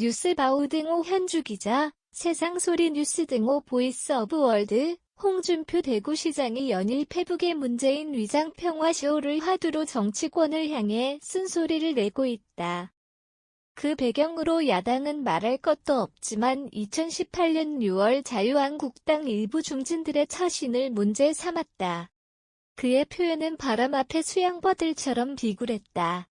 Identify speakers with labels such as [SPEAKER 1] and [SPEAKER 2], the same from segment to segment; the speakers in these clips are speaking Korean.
[SPEAKER 1] 뉴스바우 등호 현주기자, 세상소리 뉴스 등호 보이스 오브 월드, 홍준표 대구시장이 연일 페북에 문재인 위장평화쇼를 화두로 정치권을 향해 쓴소리를 내고 있다. 그 배경으로 야당은 말할 것도 없지만 2018년 6월 자유한국당 일부 중진들의 처신을 문제 삼았다. 그의 표현은 바람 앞에 수양버들처럼 비굴했다.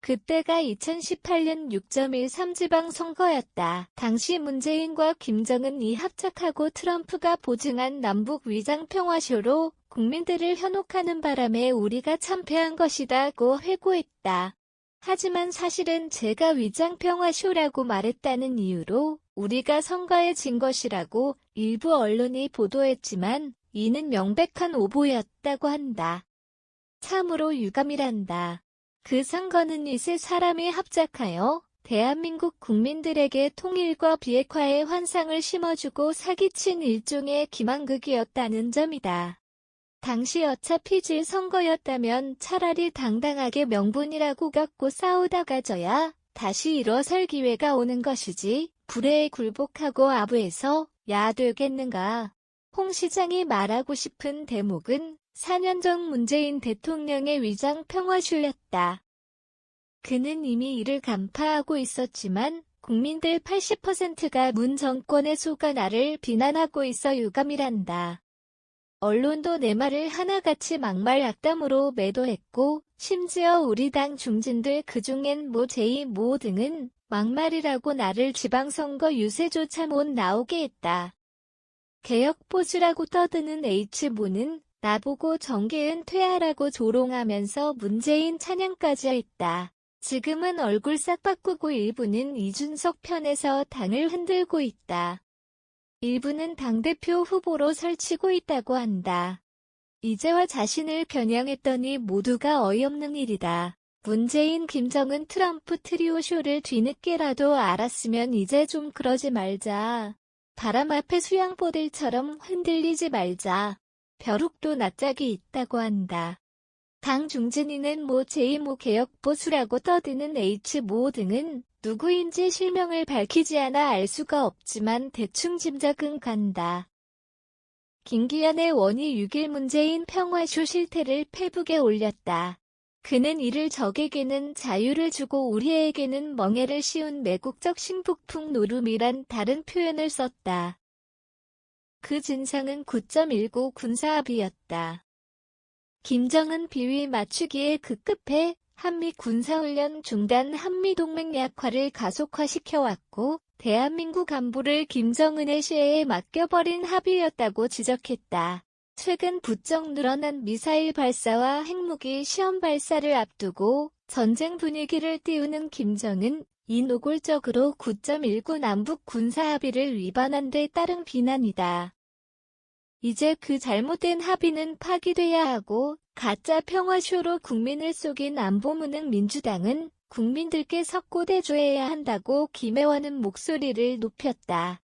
[SPEAKER 1] 그때가 2018년 6.13 지방선거였다. 당시 문재인과 김정은이 합작하고 트럼프가 보증한 남북 위장평화쇼로 국민들을 현혹하는 바람에 우리가 참패한 것이다고 회고했다. 하지만 사실은 제가 위장평화쇼라고 말했다는 이유로 우리가 선거에 진 것이라고 일부 언론이 보도했지만 이는 명백한 오보였다고 한다. 참으로 유감이란다. 그 선거는 이세 사람이 합작하여 대한민국 국민들에게 통일과 비핵화의 환상을 심어주고 사기친 일종의 기만극이었다는 점이다. 당시 어차피 질 선거였다면 차라리 당당하게 명분이라고 갖고 싸우다가 져야 다시 일어설 기회가 오는 것이지 불의에 굴복하고 아부해서 야 되겠는가. 홍 시장이 말하고 싶은 대목은 4년 전 문재인 대통령의 위장평화쇼였다. 그는 이미 이를 간파하고 있었지만 국민들 80%가 문 정권의 속아 나를 비난하고 있어 유감이란다. 언론도 내 말을 하나같이 막말 악담으로 매도했고 심지어 우리 당 중진들 그중엔 모 제2 모 등은 막말이라고 나를 지방선거 유세조차 못 나오게 했다. 개혁보수라고 떠드는 H모는 나보고 정계은 퇴하라고 조롱하면서 문재인 찬양까지 했다. 지금은 얼굴 싹 바꾸고 일부는 이준석 편에서 당을 흔들고 있다. 일부는 당대표 후보로 설치고 있다고 한다. 이제와 자신을 겨냥했더니 모두가 어이없는 일이다. 문재인, 김정은, 트럼프 트리오 쇼를 뒤늦게라도 알았으면 이제 좀 그러지 말자. 바람 앞에 수양보들처럼 흔들리지 말자. 벼룩도 낯짝이 있다고 한다. 당 중진위는 모 제2모 개혁보수라고 떠드는 H모 등은 누구인지 실명을 밝히지 않아 알 수가 없지만 대충 짐작은 간다. 김기현의 원이 6일 문재인 평화쇼 실태를 페북에 올렸다. 그는 이를 적에게는 자유를 주고 우리에게는 멍해를 씌운 매국적 신북풍 노름이란 다른 표현을 썼다. 그 진상은 9.19 군사합의였다. 김정은 비위 맞추기에 급급해 한미 군사훈련 중단 한미동맹 약화를 가속화시켜왔고 대한민국 안보를 김정은의 시해에 맡겨버린 합의였다고 지적했다. 최근 부쩍 늘어난 미사일 발사와 핵무기 시험 발사를 앞두고 전쟁 분위기를 띄우는 김정은, 이 노골적으로 9.19 남북 군사합의를 위반한 데 따른 비난이다. 이제 그 잘못된 합의는 파기돼야 하고 가짜 평화쇼로 국민을 속인 안보무능 민주당은 국민들께 석고대조해야 한다고 김혜원은 목소리를 높였다.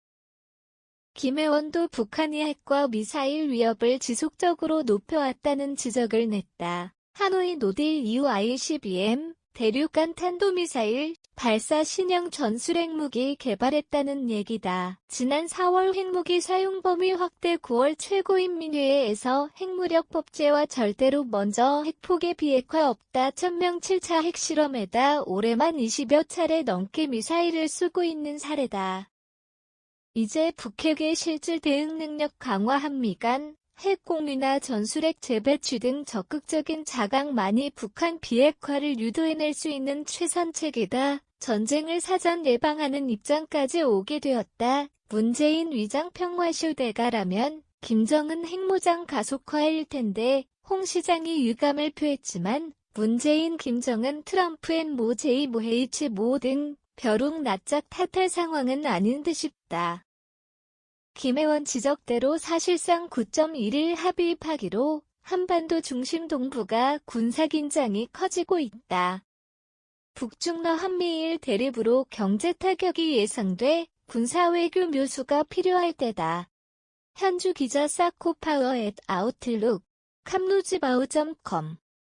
[SPEAKER 1] 김혜원도 북한이 핵과 미사일 위협을 지속적으로 높여왔다는 지적을 냈다. 하노이 노딜 이후 ICBM, 대륙간 탄도미사일, 발사 신형 전술핵무기 개발했다는 얘기다. 지난 4월 핵무기 사용 범위 확대 9월 최고인민회의에서 핵무력 법제와 절대로 먼저 핵폭의 비핵화 없다 1000명 7차 핵실험에다 올해만 20여 차례 넘게 미사일을 쏘고 있는 사례다. 이제 북핵의 실질 대응 능력 강화 한미 간 핵 공유나 전술핵 재배치 등 적극적인 자강만이 북한 비핵화를 유도해낼 수 있는 최선책이다. 전쟁을 사전 예방하는 입장까지 오게 되었다. 문재인 위장평화쇼 대가라면 김정은 핵무장 가속화일 텐데 홍 시장이 유감을 표했지만 문재인, 김정은, 트럼프엔 모 제2 모 H모 등 벼룩 낯짝 탓할 상황은 아닌 듯 싶다. 김혜원 지적대로 사실상 9.11 합의 파기로 한반도 중심 동북아 군사긴장이 커지고 있다. 북중러 한미일 대립으로 경제 타격이 예상돼 군사외교 묘수가 필요할 때다. 현주 기자 사코파워 @아웃룩, 캄루즈바우.com